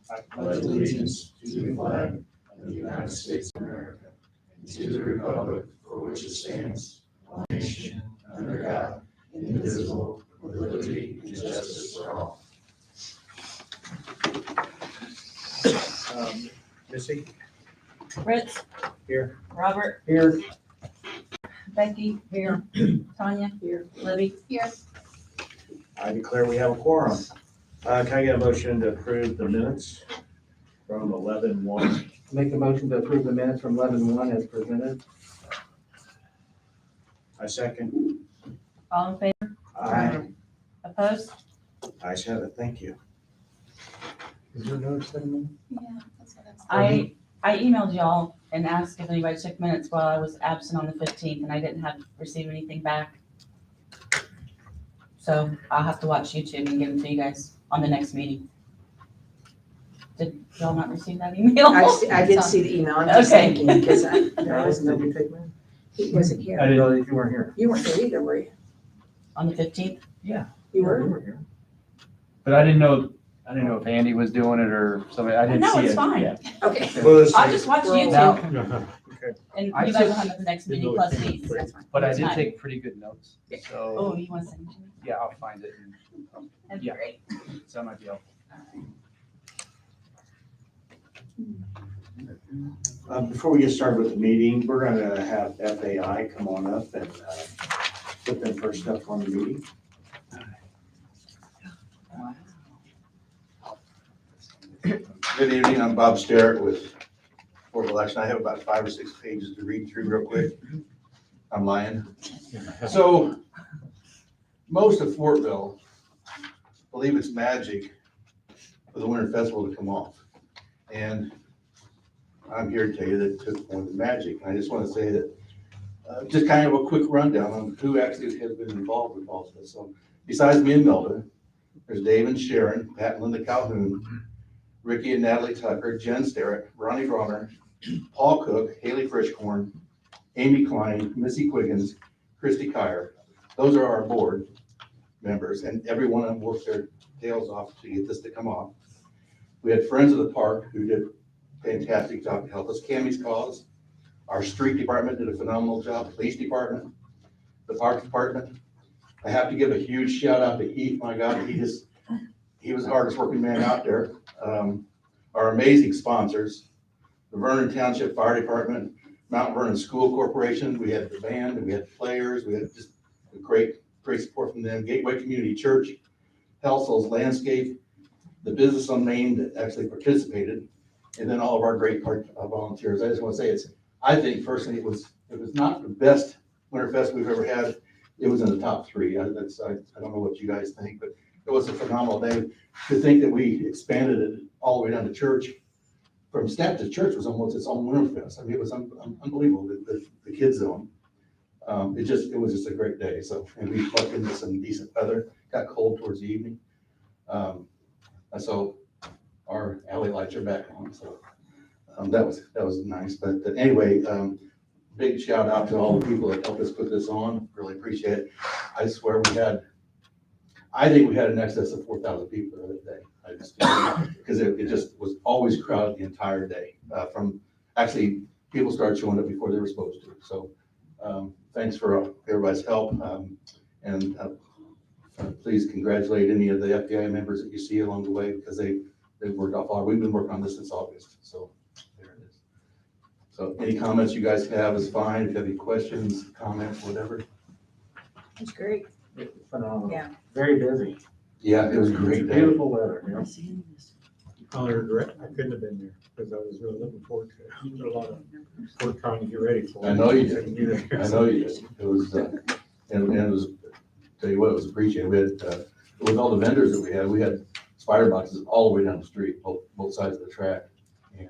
I pledge allegiance to the flag of the United States of America and to the republic for which it stands, one nation, under God, indivisible, with liberty and justice for all. Missy? Fritz, Here. Robert, Here. Becky, here. Tanya, here. Libby, here. I declare we have a quorum. Can I get a motion to approve the minutes from 11:1? Make a motion to approve the minutes from 11:1 as presented. I second. All in favor? Aye. Opposed? Ayes have it, thank you. Is there another segment? Yeah, that's what I emailed y'all and asked if anybody took minutes while I was absent on the 15th, and I didn't receive anything back. So I'll have to watch YouTube and give them to you guys on the next meeting. Did y'all not receive that email? I did see the email, I'm just Okay. thinking, because Alice, did you take mine? he wasn't I here. didn't know that you weren't here. You weren't there either, were you? On the 15th? You You were? were here. But I didn't know if Andy was doing it or somebody, I didn't No, see it. it's fine. Yeah. Okay. I'll just watch Well, YouTube, Now, and I you guys will took- have it the next meeting plus these. That's fine. but I did Fine. take pretty good notes, Oh, so, you want to send it to me? yeah, I'll find it. That'd be Yeah. great. So that might be helpful. Before we get started with the meeting, we're gonna have FAI come on up and put them first up on the meeting. Good evening, I'm Bob Sterrett with Fortville Election. I have about 5 or 6 pages to read through real quick. I'm lying. So, most of Fortville believe it's magic for the Winter Festival to come off. And I'm here to tell you that it took more than magic. And I just want to say that, just kind of a quick rundown on who actually has been involved with all of this. So, besides me and Melda, there's Dave and Sharon, Pat and Linda Calhoun, Ricky and Natalie Tucker, Jen Sterrett, Ronnie Bronner, Paul Cook, Haley Frischkorn, Amy Klein, Missy Quiggins, Christy Kyer. Those are our board members, and every one of them worked their tails off to get this to come off. We had Friends of the Park who did a fantastic job to help us. Cammy's Cause, our street department did a phenomenal job, police department, the park department. I have to give a huge shout out to Heath, my God, he was the hardest working man out there. Our amazing sponsors, the Vernon Township Fire Department, Mount Vernon School Corporation, we had the band, and we had players, we had just a great support from them, Gateway Community Church, Helsell's Landscape, the business on Main that actually participated, and then all of our great volunteers. I just want to say I think personally it was not the best Winterfest we've ever had. It was in the top 3. I don't know what you guys think, but it was a phenomenal day. To think that we expanded it all the way down to church, from staff to church was almost its own Winterfest. I mean, it was unbelievable, the kids zone. It was just a great day. So, and we plugged into some decent weather, got cold towards the evening. So our alley lights are back on, so that was nice. But anyway, big shout out to all the people that helped us put this on. Really appreciate it. I swear I think we had in excess of 4,000 people the other day. Because it just was always crowded the entire day. Actually, people started showing up before they were supposed to. So thanks for everybody's help. And please congratulate any of the FBI members that you see along the way, because they've worked off hard. We've been working on this since August. So there it is. So any comments you guys have is fine. If you have any questions, comments, whatever. That's great. Phenomenal. Yeah. Very busy. Yeah, it was a great day. Beautiful weather, you know. I regret I couldn't have been there because I was really looking forward to it. You did a lot of work trying to get ready for it. I know you did. Couldn't be there. I know you did. It was, and it was, tell you what, it was appreciated. We had, with all the vendors that we had spider boxes all the way down the street, both sides of the track. And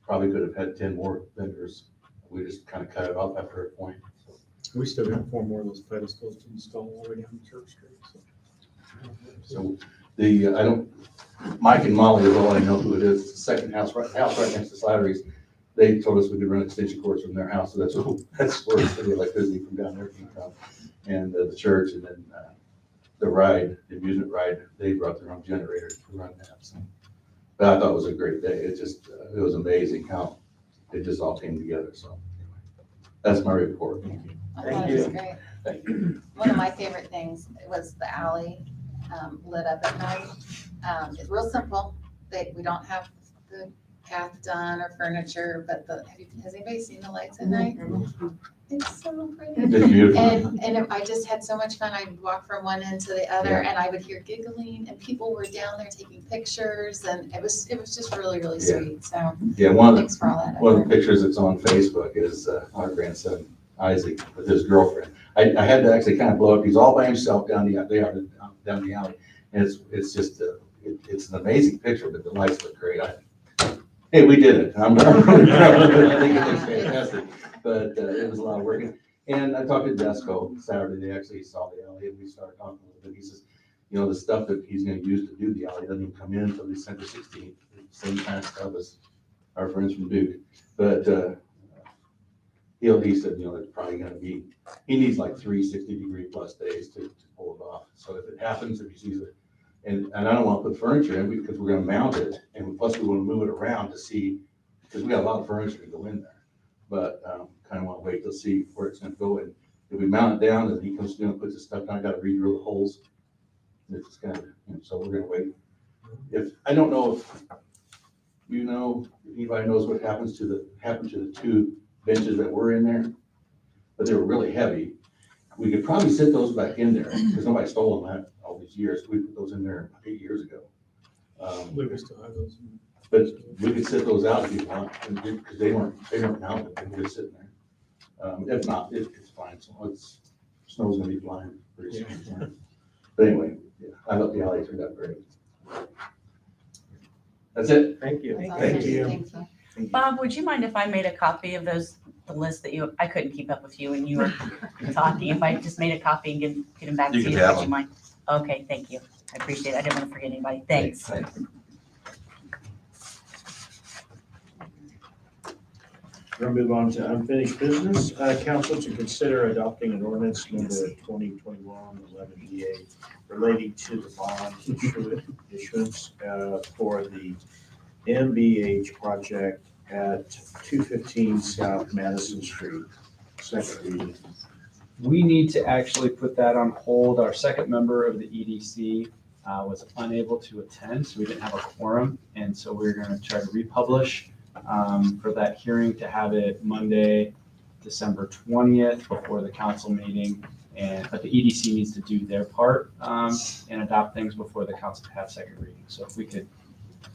probably could have had 10 more vendors. We just kind of cut it off after a point. So. We still got 4 more of those pedestals to install all the way down Church Street. So Mike and Molly is all I know who it is. The second house right next to Slattery's. They told us we could run extension cords from their house. So that's where the electricity from down there came from. And the church, and then the ride, the amusement ride, they brought their own generator to run that. So. But I thought it was a great day. It just, it was amazing how it just all came together. So that's my report. Thank you. I Thank thought it was you. great. Thank you. One of my favorite things was the alley lit up at night. It's real simple. We don't have the path done or furniture, but has anybody seen the lights at night? It's so pretty. It's beautiful. And I just had so much fun. I'd walk from one end to the other and I would hear giggling and people were down there taking pictures and it was just really, really sweet. So Yeah, thanks for all that. one of the pictures that's on Facebook is our grandson Isaac with his girlfriend. I had to actually kind of blow up. He's all by himself down the alley, and it's just it's an amazing picture. But the lights look great. Hey, we did it. I'm really proud of it. I think it looks fantastic. But it was a lot of work. And I talked to Desco Saturday. They actually saw the alley, and we started talking a little bit. He says, you know, the stuff that he's going to use to do the alley doesn't even come in until December 16th. Same kind of stuff as our friends from Duke. But he said, you know, it's probably going to be, he needs like 3 60-degree plus days to pull it off. So if it happens, if he sees it, and I don't want to put furniture in because we're going to mount it, and plus we want to move it around to see, because we got a lot of furniture to go in there. But kind of want to wait to see where it's going to go. And if we mount it down and he comes down and puts his stuff down, I got to re-drill the holes. It's kind of, so we're going to wait. I don't know if anybody knows what happened to the 2 benches that were in there, but they were really heavy. We could probably sit those back in there because nobody stole them all these years. We put those in there 8 years ago. We still have those. But we could sit those out if you want, because they weren't mounted, they were just sitting there. If not, it's fine. So snow's gonna be flying pretty soon. But anyway, yeah, I thought the alley turned out great. That's it. Thank you. That's Thank awesome. you. Thank you. Bob, would you mind if I made a copy of the list that I couldn't keep up with you when you were talking, if I just made a copy and get them back to You you? can have Would you them. mind? Okay, thank you. I appreciate it. I didn't want to forget anybody. Thanks. We're gonna move on to unfinished business. Council to consider adopting an ordinance number 2021-11-DA relating to the bond issuance for the MBH project at 215 South Madison Street. Second reading. We need to actually put that on hold. Our second member of the EDC was unable to attend, so we didn't have a quorum. And so we're going to try to republish for that hearing to have it Monday, December 20th before the council meeting. But the EDC needs to do their part and adopt things before the council have second reading. So if we could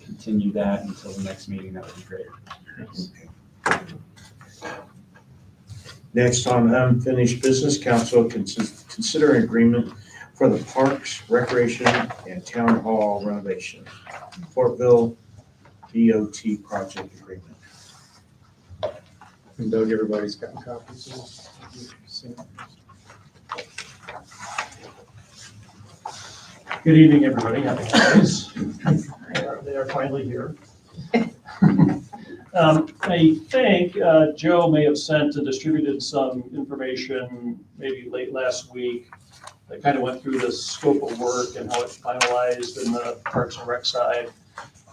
continue that until the next meeting, that would be great. Next on unfinished business, council consider an agreement for the Parks, Recreation, and Town Hall renovation. Fortville DOT project agreement. And Doug, everybody's got copies of this. Good evening, everybody. Happy holidays. They are finally here. I think Joe may have sent and distributed some information maybe late last week that kind of went through the scope of work and how it's finalized in the Parks and Rec side.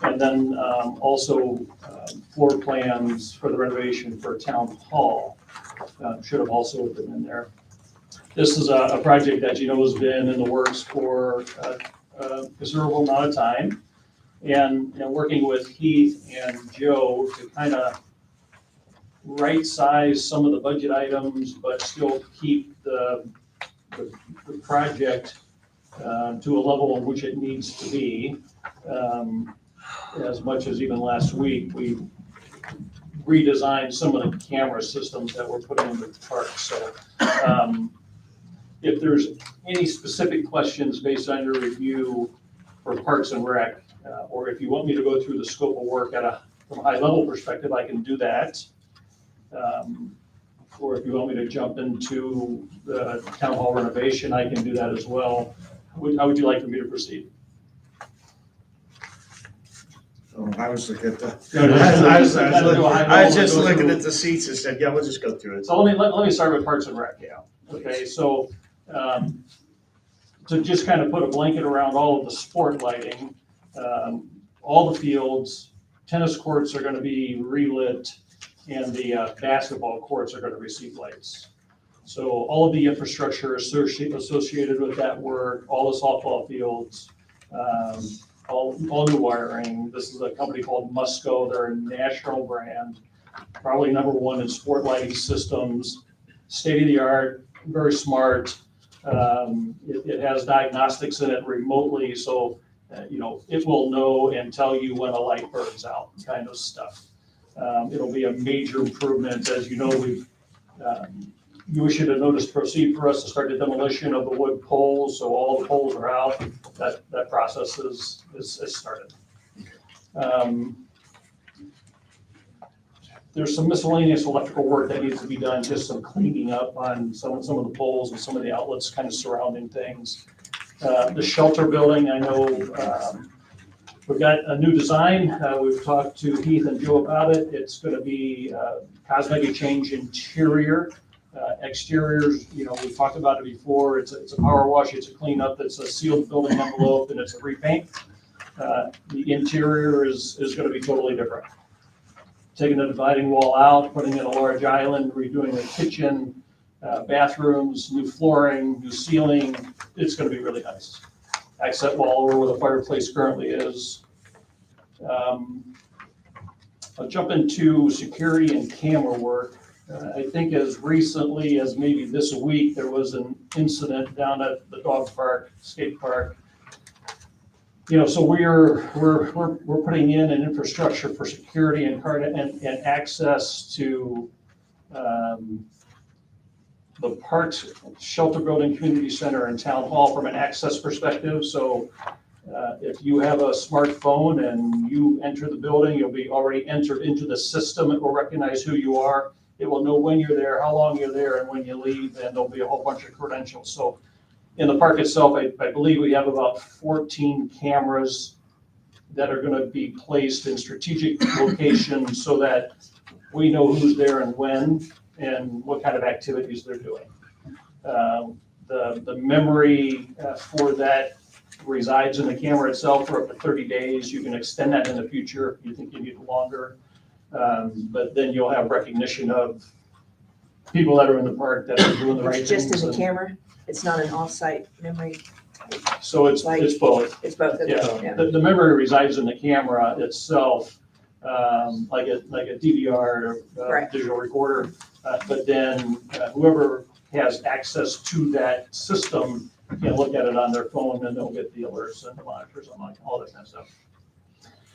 And then also floor plans for the renovation for Town Hall should have also been in there. This is a project that you know has been in the works for a considerable amount of time. And working with Heath and Joe to kind of right size some of the budget items, but still keep the project to a level in which it needs to be. As much as even last week, we redesigned some of the camera systems that we're putting in the park. So if there's any specific questions based on your review for Parks and Rec, or if you want me to go through the scope of work from a high level perspective, I can do that. Or if you want me to jump into the Town Hall renovation, I can do that as well. How would you like for me to proceed? Oh, I was looking at the, I I was just looking at the seats and said, yeah, we'll just go through it. So let me start with Parks and Rec. Yeah. Okay, so to just kind of put a blanket around all of the sport lighting, all the fields, tennis courts are gonna be relit, and the basketball courts are gonna receive lights. So all of the infrastructure associated with that work, all the softball fields, all new wiring. This is a company called Musco. They're a national brand, probably #1 in sport lighting systems, state of the art, very smart. It has diagnostics in it remotely, so it will know and tell you when a light burns out, kind of stuff. It'll be a major improvement. As you know, you issued a notice to proceed for us to start the demolition of the wood poles, so all the poles are out. That process is started. There's some miscellaneous electrical work that needs to be done, just some cleaning up on some of the poles and some of the outlets kind of surrounding things. The shelter building, I know we've got a new design. We've talked to Heath and Joe about it. It's going to be cosmetic change interior. Exteriors, we've talked about it before. It's a power wash, it's a cleanup, it's a sealed building envelope, and it's a repaint. The interior is going to be totally different. Taking the dividing wall out, putting in a large island, redoing the kitchen, bathrooms, new flooring, new ceiling. It's going to be really nice. Accent wall over where the fireplace currently is. I'll jump into security and camera work. I think as recently as maybe this week, there was an incident down at the dog park, skate park. So we're putting in an infrastructure for security and access to the parks, shelter building, community center, and town hall from an access perspective. So if you have a smartphone and you enter the building, you'll be already entered into the system. It will recognize who you are. It will know when you're there, how long you're there, and when you leave, and there'll be a whole bunch of credentials. So in the park itself, I believe we have about 14 cameras that are going to be placed in strategic locations so that we know who's there and when and what kind of activities they're doing. The memory for that resides in the camera itself for up to 30 days. You can extend that in the future if you think you need it longer. But then you'll have recognition of people that are in the park that are doing the right things. It's just in the camera? It's not an off-site memory? So it's both. It's both? Yeah, the memory resides in the camera itself, like a DVR, Right. digital recorder. But then whoever has access to that system can look at it on their phone, and they'll get the alerts and the monitors and all that kind of stuff.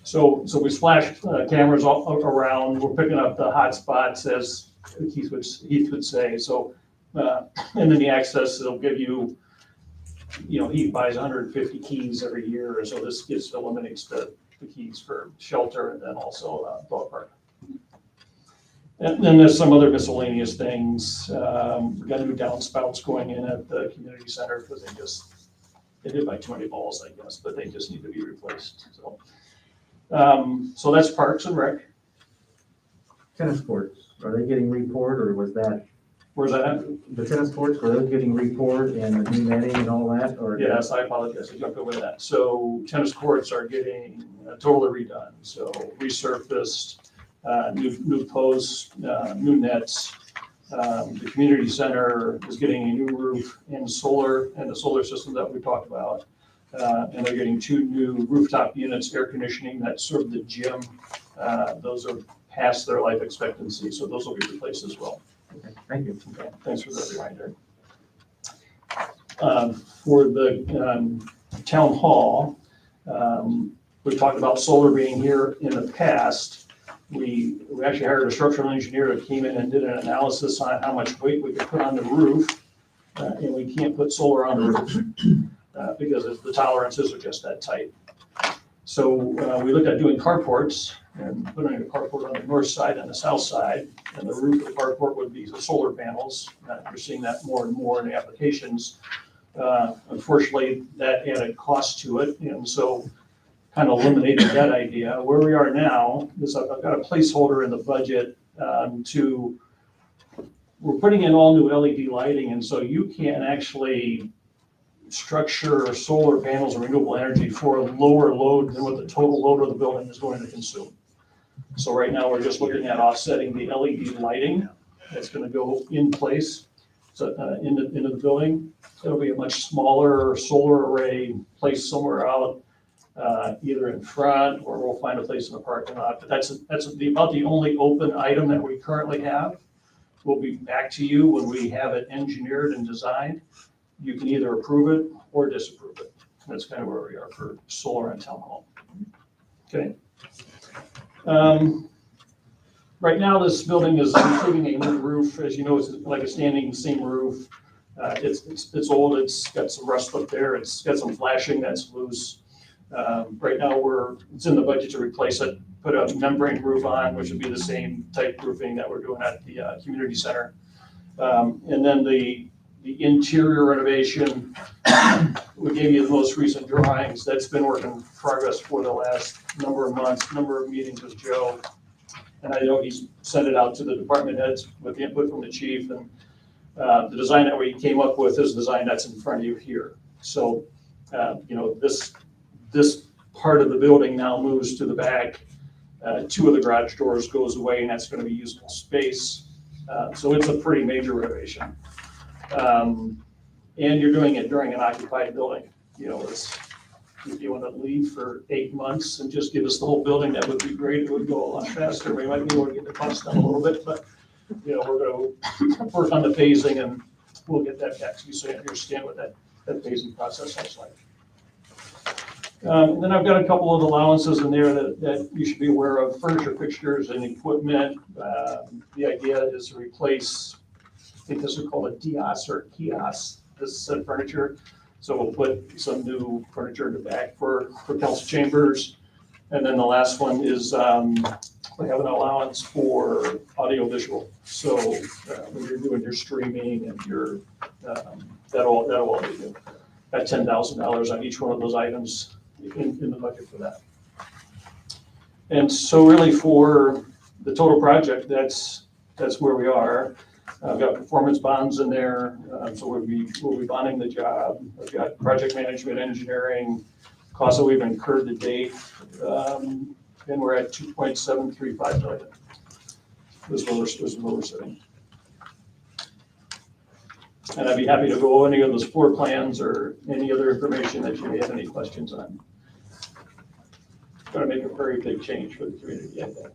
So we splash cameras all around. We're picking up the hot spots, as Heath would say. So, and then the access, it'll give you, Heath buys 150 keys every year. So this just eliminates the keys for shelter and then also dog park. And then there's some other miscellaneous things. We've got new downspouts going in at the community center because they did buy too many balls, I guess, but they just need to be replaced. So that's Parks and Rec. Tennis courts, are they getting repoured, or was that, Where's that at? the tennis courts, were those getting repoured and the new netting and all that, or? Yes, I apologize, I jumped over that. So tennis courts are getting totally redone, so resurfaced, new posts, new nets. The community center is getting a new roof and the solar system that we talked about. And they're getting 2 new rooftop units, air conditioning that serve the gym. Those are past their life expectancy, so those will be replaced as well. Okay, thank you. Okay, thanks for the reminder. For the town hall, we talked about solar being here in the past. We actually hired a structural engineer that came in and did an analysis on how much weight we could put on the roof, and we can't put solar on the roof because the tolerances are just that tight. So we looked at doing carports and putting a carport on the north side and the south side, and the roof of the carport would be the solar panels. We're seeing that more and more in the applications. Unfortunately, that added cost to it, and so kind of eliminated that idea. Where we are now is I've got a placeholder in the budget we're putting in all new LED lighting, and so you can actually structure solar panels and renewable energy for a lower load than what the total load of the building is going to consume. So right now, we're just looking at offsetting the LED lighting that's gonna go in place, so, into the building. It'll be a much smaller solar array placed somewhere out, either in front, or we'll find a place in the parking lot. But that's about the only open item that we currently have. We'll be back to you when we have it engineered and designed. You can either approve it or disapprove it. That's kind of where we are for solar and town hall. Okay. Right now, this building is including a new roof. As you know, it's like a standing seam roof. It's old, it's got some rust up there, it's got some flashing that's loose. Right now, it's in the budget to replace it, put a membrane roof on, which would be the same type roofing that we're doing at the community center. And then the interior renovation, we gave you the most recent drawings. That's been work in progress for the last number of months, number of meetings with Joe. And I know he's sent it out to the department heads with the input from the chief. And the design that we came up with is the design that's in front of you here. So, this part of the building now moves to the back. Two of the garage doors goes away, and that's going to be usable space. So it's a pretty major renovation. And you're doing it during an occupied building. If you want to leave for 8 months and just give us the whole building, that would be great. It would go a lot faster. We might be able to get the cost down a little bit, but we're going to work on the phasing, and we'll get that back to you so you understand what that phasing process looks like. Then I've got a couple of allowances in there that you should be aware of: furniture, fixtures, and equipment. The idea is to replace, I think this is called a DIOS or kiosk, this said furniture. So we'll put some new furniture in the back for council chambers. And then the last one is we have an allowance for audio visual. So when you're doing your streaming and your, that'll all be new. Got $10,000 on each one of those items in the budget for that. And so really for the total project, that's where we are. I've got performance bonds in there, so we'll be bonding the job. I've got project management, engineering, costs that we've incurred to date, and we're at 2.735 million. This is where we're sitting. And I'd be happy to go over any of those floor plans or any other information that you may have any questions on. Going to make a very big change for the community, I think.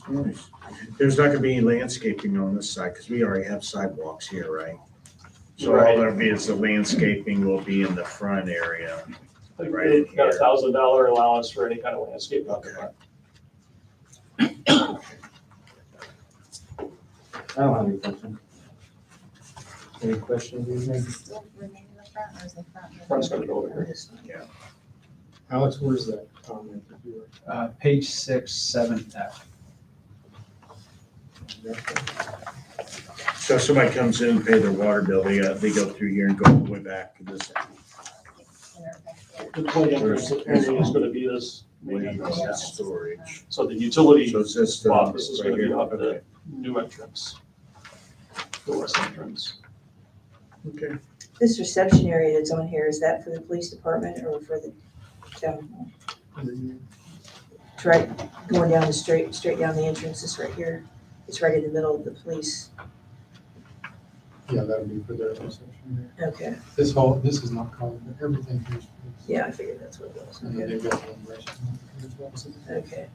Nice. There's not gonna be any landscaping on this side, because we already have sidewalks here, right? So all there'll be is the landscaping will be in the front area. Right in We've got here. $1,000 allowance for any kind of landscaping. Okay. I don't have any questions. Any questions, Does anything? it still remain in the front, or is the front? Front's gonna go over here. Alex, where's that comment that you were? Page 6, 7F. So if somebody comes in and pay their water bill, they go through here and go all the way back to this. The play entrance area is gonna be this main Way entrance. that's storage. So the utility So it's this. office is gonna right be here. off the Okay. new entrance. The west entrance. Okay. This reception area that's on here, is that for the police department or for the town hall? It's right, going down straight down the entrance, is right here. It's right in the middle of the police. Yeah, that would be for their reception there. Okay, This is not common, but everything here is. yeah, I figured that's what it was. And then Okay. they've got one restroom as well, so Okay.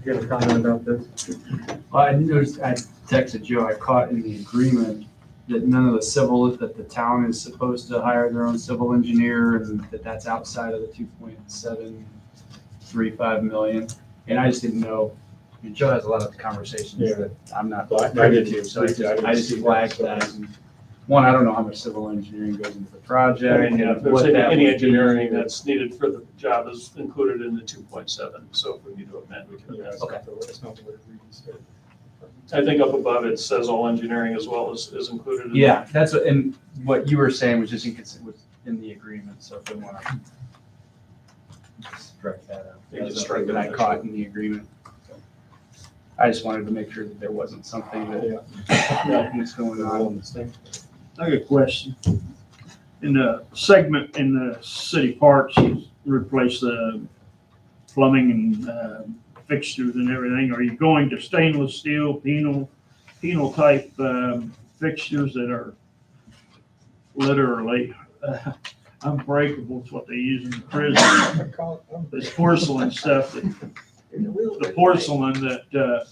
You got a comment about this? Well, I noticed, I texted Joe, I caught in the agreement that none of the civil, that the town is supposed to hire their own civil engineer, and that's outside of the 2.735 million. And I just didn't know, I mean, Joe has a lot of conversations Yeah. that I'm not Well, I privy didn't- to, so I didn't I just see that, flagged so- that. And one, I don't know how much civil engineering goes into the project. I mean, yeah, if and there's what that any would engineering be. that's needed for the job is included in the 2.7, so if we need to amend, we can yeah, amend. it's not the way it reads. I think up above it says all engineering as well is included. in Yeah, that's what, and what you were saying was just inconsistent with, in the agreement, so if we want to strike that out. Yeah, just That's strike something that it I out. caught in the agreement. I just wanted to make sure that there wasn't something that was going on. I got a question. In the segment in the city parks, you replace the plumbing and fixtures and everything. Are you going to stainless steel, penal type fixtures that are literally unbreakable? It's what they use in the prison. This porcelain stuff, the porcelain that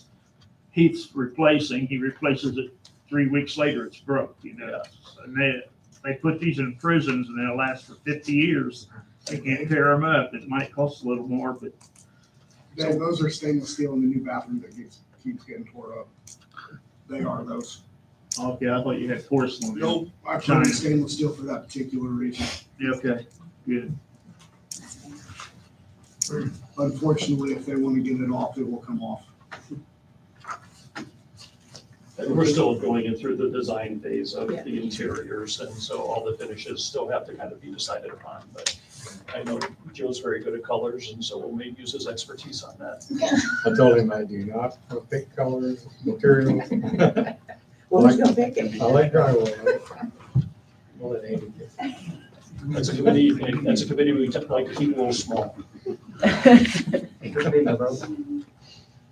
Heath's replacing, he replaces it 3 weeks later, it's broke, you know. And they put these in prisons and they'll last for 50 years. They can't tear them up. It might cost a little more, but Those are stainless steel in the new bathroom that keeps getting tore up. They are those. okay, I thought you had porcelain. Nope, I put in stainless steel for that particular reason. Yeah, okay, good. Unfortunately, if they want to get it off, it will come off. We're still going through the design phase of Yeah. the interiors, and so all the finishes still have to kind of be decided upon, but I know Joe's very good at colors, and so we'll maybe use his expertise on that. I told him I do not pick colors, materials. Well, who's gonna pick it? I like drywall. More than anything. That's a committee we like to keep a little small.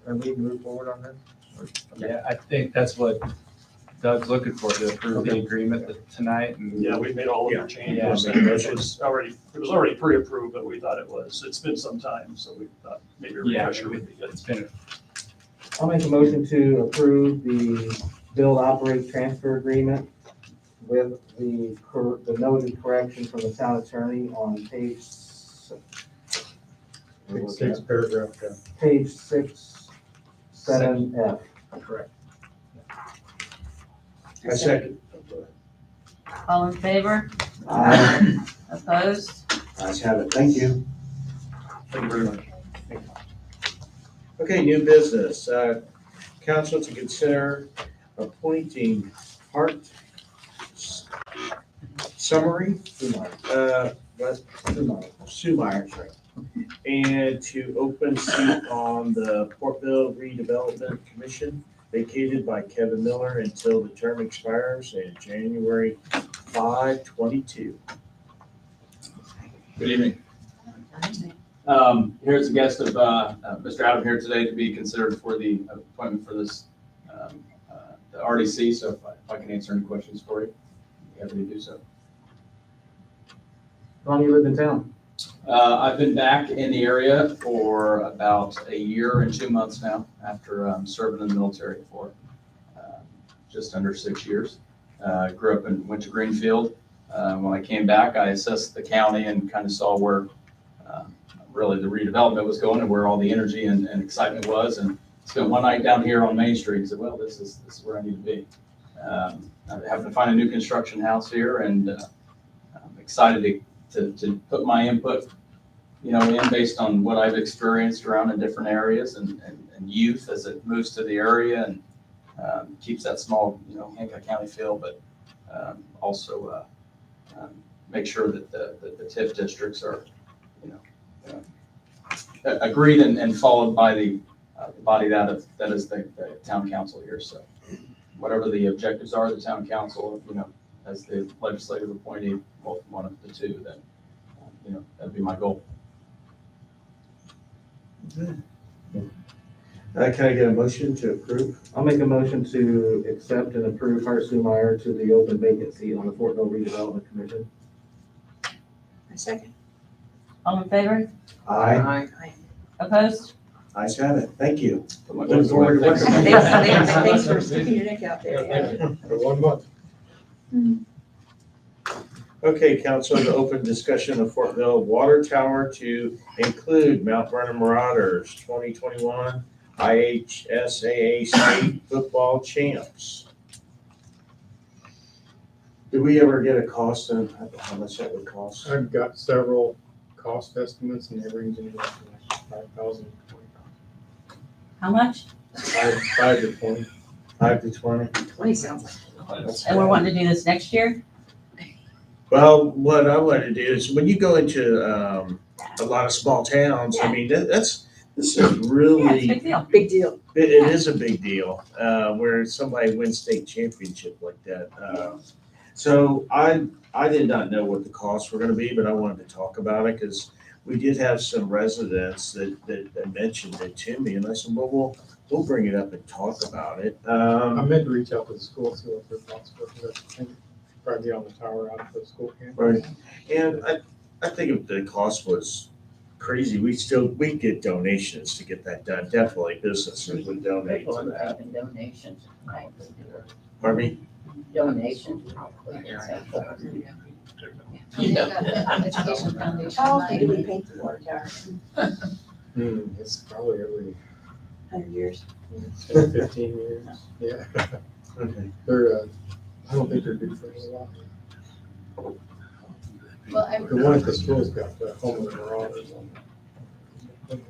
Are we move forward on this? Yeah, I think that's what Doug's looking for, to approve the agreement tonight. And Yeah, we made all of the changes, Yeah. and it was already pre-approved, but we thought it's been some time, so we thought maybe a Yeah, refresher would be good. it's been, I'll make a motion to approve the build, operate, transfer agreement with the noted correction from the town attorney on page Six paragraph, yeah. page 6(7)(f). Correct. I second. All in favor? Aye. Opposed? Ayes have it. Thank you. Thank you very much. Okay, new business. Council to consider appointing Hart Summary, Sumeyer, sorry, and to open seat on the Fortville Redevelopment Commission vacated by Kevin Miller until the term expires in January 5/22. Good evening. Here's a guest of Mr. Adam here today to be considered for the appointment for this the RDC. So if I can answer any questions for you, I'm happy to do so. How long you lived in town? I've been back in the area for about a year and 2 months now, after serving in the military for just under 6 years. Grew up and went to Greenfield. When I came back, I assessed the county and kind of saw where really the redevelopment was going and where all the energy and excitement was. And spent one night down here on Main Street and said, well, this is where I need to be. I happened to find a new construction house here, and I'm excited to put my input, in based on what I've experienced around in different areas and youth as it moves to the area and keeps that small, Hancock County feel, but also make sure that the TIF districts are, agreed and followed by the body that is the town council here. So whatever the objectives are of the town council, as the legislative appointee, one of the two, then, that'd be my goal. Can I get a motion to approve? I'll make a motion to accept and approve Hart Sumeyer to the open vacancy on the Fortville Redevelopment Commission. I second. All in favor? Aye. Opposed? Ayes have it. Thank you. Put my Looking votes forward to away. working with Thanks for sticking your neck out there. Yeah. For 1 month. Okay, council, to open discussion of Fortville Water Tower to include Mount Vernon Marauders 2021 IHSAA State Football Champs. Did we ever get a cost on how much that would cost? I've got several cost estimates and they range anywhere from like 5,000 to 20,000. How much? 5 to 20. 5 to 20? 20 sounds like. And we're wanting to do this next year? Well, what I want to do is when you go into a lot of small towns, I mean, that's This is Yeah, it's a really, big deal. Big deal. it is a big deal, where somebody wins state championship like that. So I did not know what the costs were gonna be, but I wanted to talk about it, because we did have some residents that mentioned it to me, and I said, well, we'll bring it up and talk about it. I meant to reach out to the school, see what their thoughts were, because I think probably on the tower out of the school campus. Right. And I think if the cost was crazy, we get donations to get that done. Definitely businesses would donate to that. Donations. Pardon me? Donations. They got the Education Foundation. How often do we money. paint the water tower? It's probably every 100 years. 10, 15 years, yeah. Okay. They're, I don't think they're due for a lot. Well, The one at the school's got the home of the marauders on it.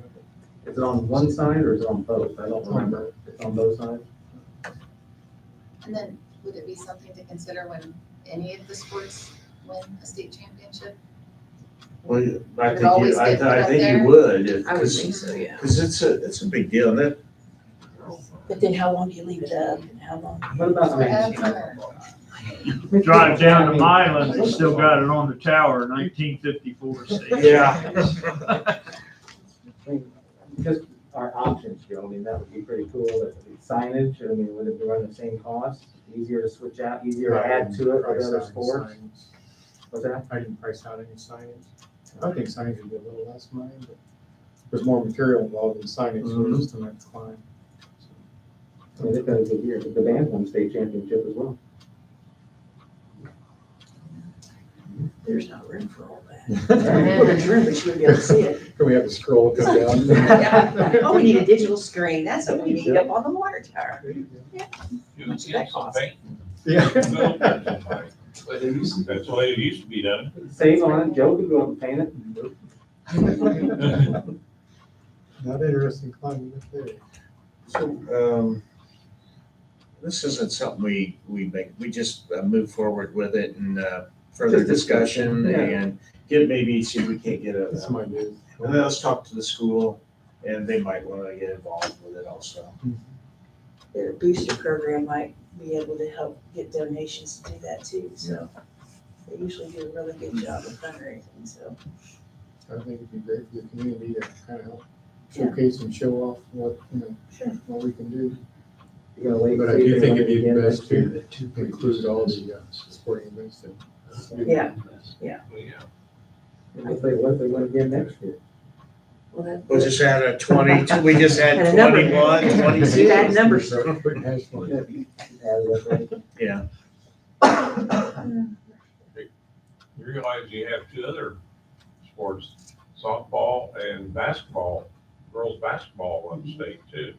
Is it on one side or is it on both? I don't remember. It's on both sides. and then would it be something to consider when any of the sports win a state championship? Well, I Would it think always you, I get put up think there? you would. I would think so, yeah. Because it's a big deal, and that, But then how long do you leave it up and how long? What about, Forever. Drive down to Milan, they still got it on the tower, 1954 state. yeah. just our options, Joe, I mean, that would be pretty cool, that signage, I mean, would it be run the same cost? Easier to switch out, easier to add to it with Price other out any sports? signs. What's that? I didn't price out any signage. I think signage would be a little less money, but there's more material involved in signage, so it's just a nice climb. I mean, they've got a good year, the band won state championship as well. There's not room for all that. Well, there's room, but you wouldn't be able to see it. Can we have a scroll come down? Yeah. Oh, we need a digital screen. That's what we need up on the water tower. You What's can that get some cost? paint. Yeah. That's the way it used to be done. Save on it, Joe could go up and paint it. Not interesting climbing up there. So, this isn't something we just move forward with it and, further Just discussion, discussion yeah. and maybe see if we can't get That's a, my news. and then let's talk to the school, and they might want to get involved with it also. Their booster program might be able to help get donations to do that too, so. They usually do a really good job of fundraising, so. I think it'd be great for the community to kind of help Yeah. showcase and show off what, Sure. what we can do. You gotta wait. But I see do if think they it'd be want to best begin next to include all the sporting events that. Yeah. year. If they want to begin next year. Well, that. We'll just add a 20, we just add And a number. 21, That 22. number. Has one. Add it up, right? Yeah. You realize you have two other sports, softball and basketball, girls' basketball won state too.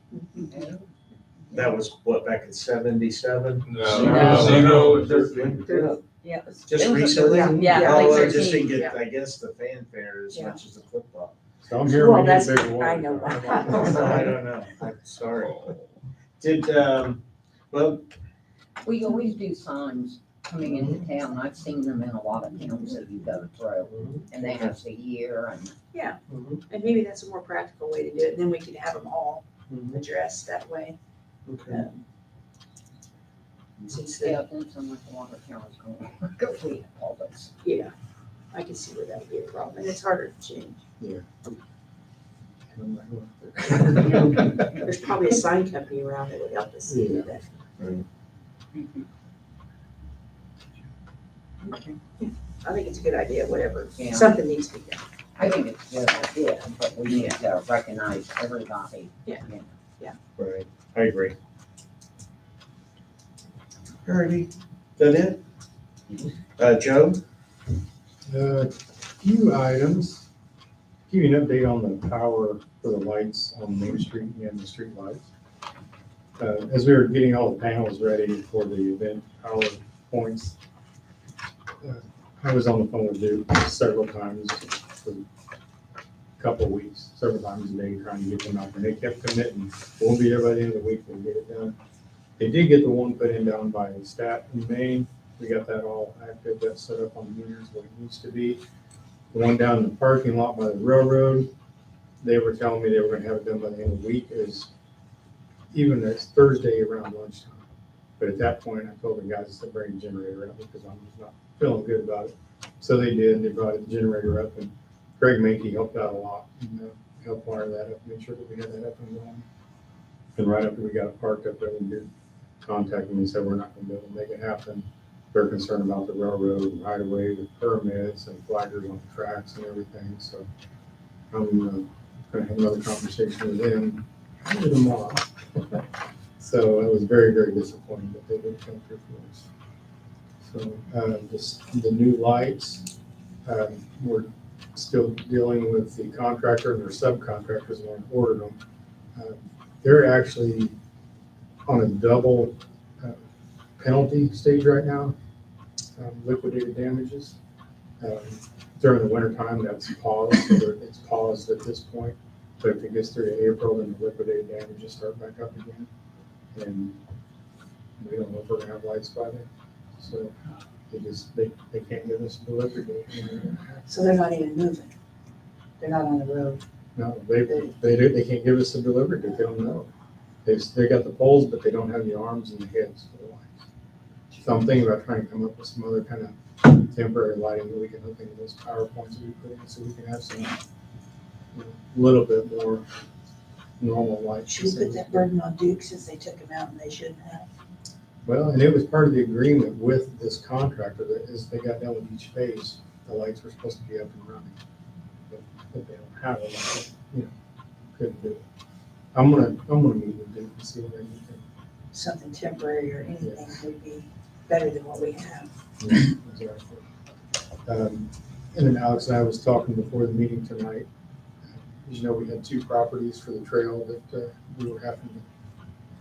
That was what, back in 77? No. Yeah. it was- Just it was a- recently? Yeah, Oh, like I just 13, didn't yeah. get, I guess, the fanfare as Yeah. much as the football. So I'm hearing we Well, need that's, bigger water. I know. I don't know, I'm sorry. Did, well, We always do signs coming into town. I've seen them in a lot of towns that you go through. And they have the year and And maybe that's a more practical way to do it, and then we could have them all addressed that way. okay. Since yeah, the, then some of the water towers go we all this. yeah, I can see where that would be a problem, and it's harder to change. I'm not going up there. There's probably a sign company around that would help us do that. I think it's a good idea, whatever, Yeah. something needs to be done. I think it's a good idea, but we need to recognize everybody. Yeah. you know. Right, I agree. Alrighty, that it? Joe? Few items. Give you an update on the power for the lights on Main Street and the street lights. As we were getting all the panels ready for the event power points, I was on the phone with Duke several times for a couple of weeks, several times a day, trying to get them out there. They kept committing, we'll be there by the end of the week, we'll get it done. They did get the one put in down by Stat in Maine. We got that all active, that's set up on the meters where it needs to be. The one down in the parking lot by the railroad, they were telling me they were gonna have it done by the end of the week, is even next Thursday around lunchtime. But at that point, I told the guys to bring the generator up because I'm just not feeling good about it. So they did, they brought the generator up, and Greg Mankey helped out a lot, helped wire that up, make sure that we had that up and going. And right after we got it parked up there, we did contact them and said, we're not gonna be able to make it happen. They're concerned about the railroad and right of way with permits and flaggers on the tracks and everything, so I'm gonna have another conversation with them tomorrow. So I was very, very disappointed that they didn't come through for us. So the new lights, we're still dealing with the contractor and their subcontractors and I ordered them. They're actually on a double penalty stage right now, liquidated damages. During the winter time, that's paused, so it's paused at this point. But if it gets through to April, then the liquidated damages start back up again. And we don't know if we're gonna have lights by then. So they can't give us a delivery date. So they're not even moving. They're not on the road. No, they can't give us a delivery date. They don't know. They got the poles, but they don't have the arms and the heads for the lights. So I'm thinking about trying to come up with some other kind of temporary lighting that we can hook into those power points that we put in, so we can have some little bit more normal lights. Should we put that burden on Duke since they took them out and they shouldn't have? Well, and it was part of the agreement with this contractor that as they got done with each phase, the lights were supposed to be up and running. But they don't have it, couldn't do it. I'm gonna meet with Duke and see what I can do. Something temporary or anything would be better than what we have. Yeah, exactly. And then Alex and I was talking before the meeting tonight. As you know, we had 2 properties for the trail that we were having to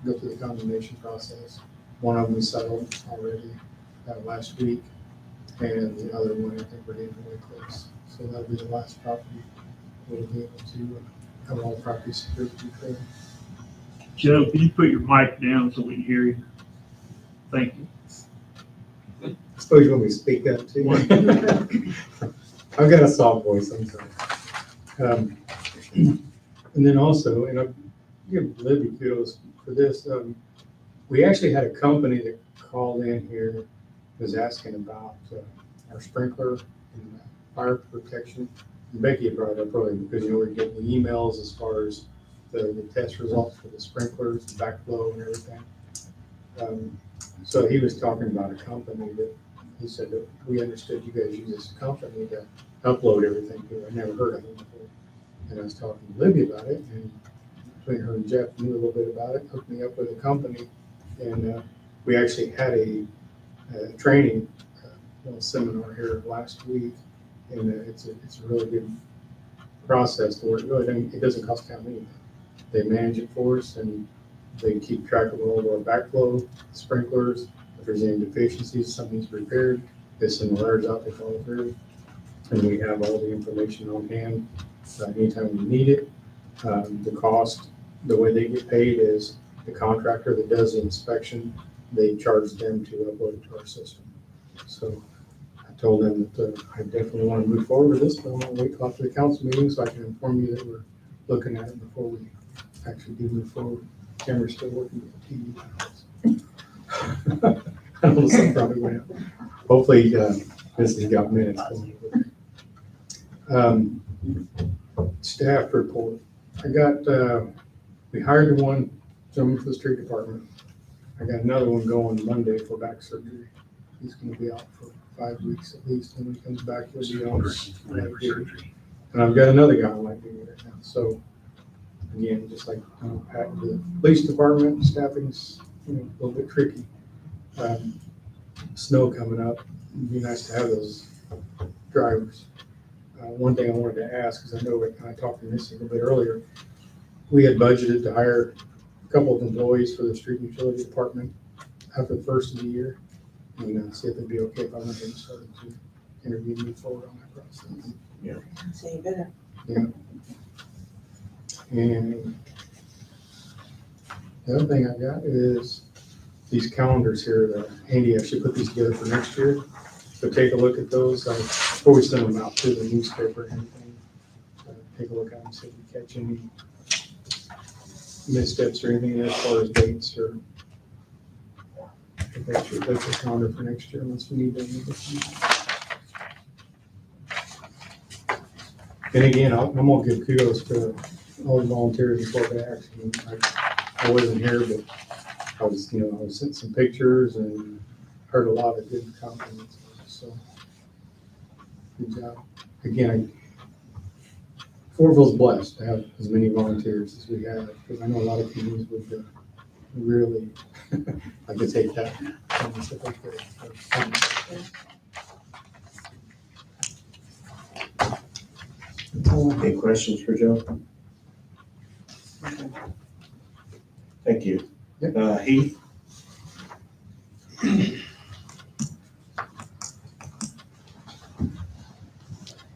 go through the condemnation process. One of them we settled already last week, and the other one I think we're getting really close. So that'll be the last property we'll be able to have all properties secured to trail. Joe, can you put your mic down so we can hear you? Thank you. I suppose you want me to speak up too? I've got a soft voice, I'm sorry. And then also, and I'll give Libby kudos for this. We actually had a company that called in here, was asking about our sprinkler and fire protection. And Becky had brought it up earlier because, we're getting the emails as far as the test results for the sprinklers, the backflow and everything. So he was talking about a company that he said that we understood you guys use this company to upload everything to. I never heard of it before. And I was talking to Libby about it, and between her and Jeff knew a little bit about it, hooked me up with a company. And we actually had a training seminar here last week, and it's a really good process to work. It doesn't cost town anything. They manage it for us, and they keep track of all of our backflow, sprinklers. If there's any deficiencies, something's repaired, they send the letters out, they follow through, and we have all the information on hand anytime we need it. The cost, the way they get paid is the contractor that does the inspection, they charge them to upload it to our system. So I told them that I definitely want to move forward with this, but I want to wait till after the council meeting so I can inform you that we're looking at it before we actually do move forward. Camera's still working with the TV. I don't know, some probably went out. Hopefully, this has got minutes. Staff report. I got, we hired the one gentleman for the street department. I got another one going Monday for back surgery. He's gonna be out for 5 weeks at least, and when he comes back, he'll be on light duty. And I've got another guy on light duty right now, so again, just like Pat, the police department staffing's a little bit tricky. Snow coming up, it'd be nice to have those drivers. One thing I wanted to ask, because I know I talked to Missy a little bit earlier, we had budgeted to hire a couple of employees for the street and utility department after the first of the year, and see if it'd be okay if I went and started to interview and move forward on that process. Yeah. So you better. Yeah. And the other thing I got is these calendars here that Andy actually put these together for next year. So take a look at those before we send them out to the newspaper and everything. take a look at them, see if we catch any missteps or anything as far as dates or. That's a calendar for next year unless we need to. And again, I'm gonna give kudos to all the volunteers in Fort Dix. I wasn't here, but I was sent some pictures and heard a lot of good compliments. So, good job. Again, Fortville's blessed to have as many volunteers as we have, because I know a lot of communities would really, I could take that. Any questions for Joe? Thank you. Heath?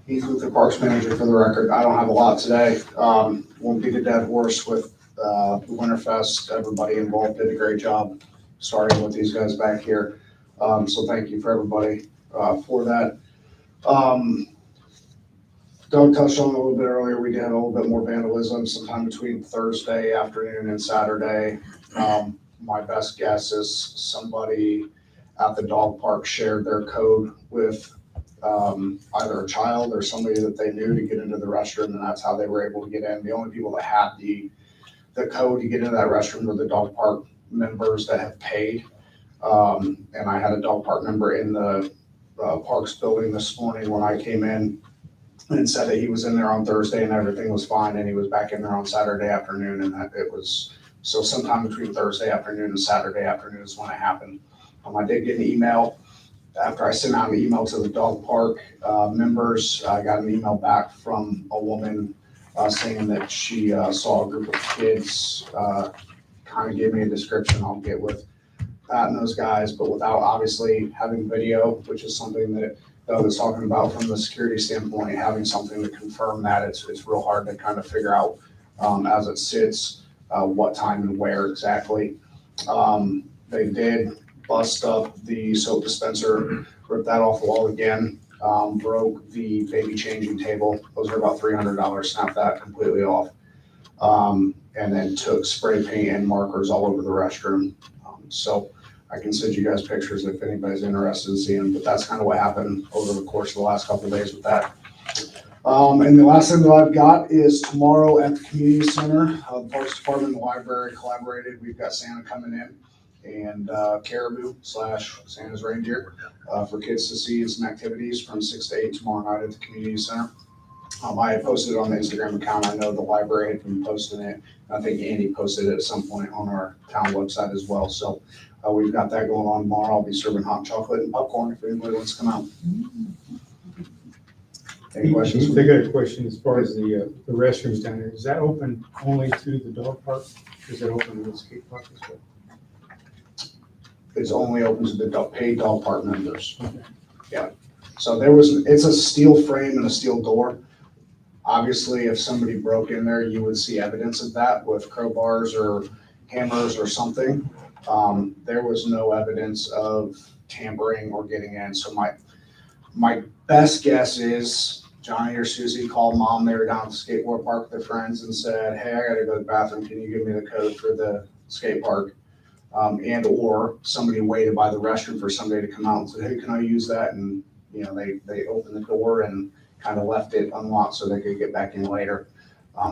Heath with the Parks Manager for the record. I don't have a lot today. Won't beat a dead horse with the Winterfest. Everybody involved did a great job, starting with these guys back here. So thank you for everybody for that. Doug touched on it a little bit earlier. We did have a little bit more vandalism sometime between Thursday afternoon and Saturday. My best guess is somebody at the dog park shared their code with either a child or somebody that they knew to get into the restroom, and that's how they were able to get in. The only people that had the code to get into that restroom were the dog park members that have paid. And I had a dog park member in the parks building this morning when I came in and said that he was in there on Thursday and everything was fine, and he was back in there on Saturday afternoon, and that it was, so sometime between Thursday afternoon and Saturday afternoon is when it happened. I did get an email after I sent out an email to the dog park members. I got an email back from a woman saying that she saw a group of kids, kind of gave me a description. I'll get with Pat and those guys, but without obviously having video, which is something that Doug was talking about from the security standpoint, having something to confirm that, it's real hard to kind of figure out as it sits what time and where exactly. They did bust up the soap dispenser, ripped that off the wall again, broke the baby changing table. Those are about $300, snapped that completely off. And then took spray paint and markers all over the restroom. So I can send you guys pictures if anybody's interested in seeing them, but that's kind of what happened over the course of the last couple of days with that. And the last thing that I've got is tomorrow at the community center, the Parks Department and the library collaborated. We've got Santa coming in and Caribou / Santa's reindeer for kids to see and some activities from 6 to 8 tomorrow night at the community center. I had posted it on the Instagram account. I know the library had been posting it. I think Andy posted it at some point on our town website as well. So we've got that going on tomorrow. I'll be serving hot chocolate and popcorn if anybody wants to come out. Any questions? I got a question as far as the restrooms down there. Is that open only to the dog park? Or is it open to the skate park as well? It's only open to the paid dog park members. Okay. Yeah. So it's a steel frame and a steel door. Obviously, if somebody broke in there, you would see evidence of that with crowbars or hammers or something. There was no evidence of tampering or getting in. So my best guess is Johnny or Susie called mom. They were down at the skateboard park with their friends and said, "Hey, I gotta go to the bathroom. Can you give me the code for the skate park?" And or somebody waited by the restroom for somebody to come out and said, "Hey, can I use that?" And they opened the door and kind of left it unlocked so they could get back in later.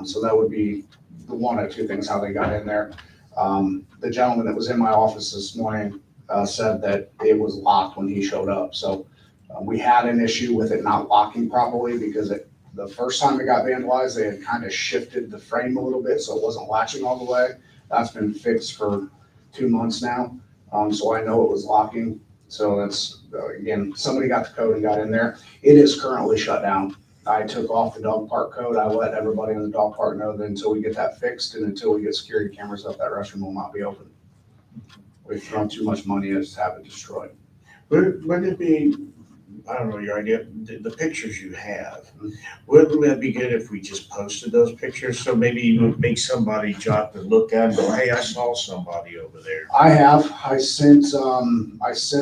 So that would be the one of two things how they got in there. The gentleman that was in my office this morning said that it was locked when he showed up. So we had an issue with it not locking properly because the first time it got vandalized, they had kind of shifted the frame a little bit so it wasn't latching all the way. That's been fixed for 2 months now. So I know it was locking. So that's, again, somebody got the code and got in there. It is currently shut down. I took off the dog park code. I let everybody in the dog park know that until we get that fixed and until we get security cameras up, that restroom will not be open. We've thrown too much money at it to have it destroyed. Wouldn't it be, I don't know your idea, the pictures you have, wouldn't that be good if we just posted those pictures? So maybe make somebody jot to look at and go, "Hey, I saw somebody over there." I sent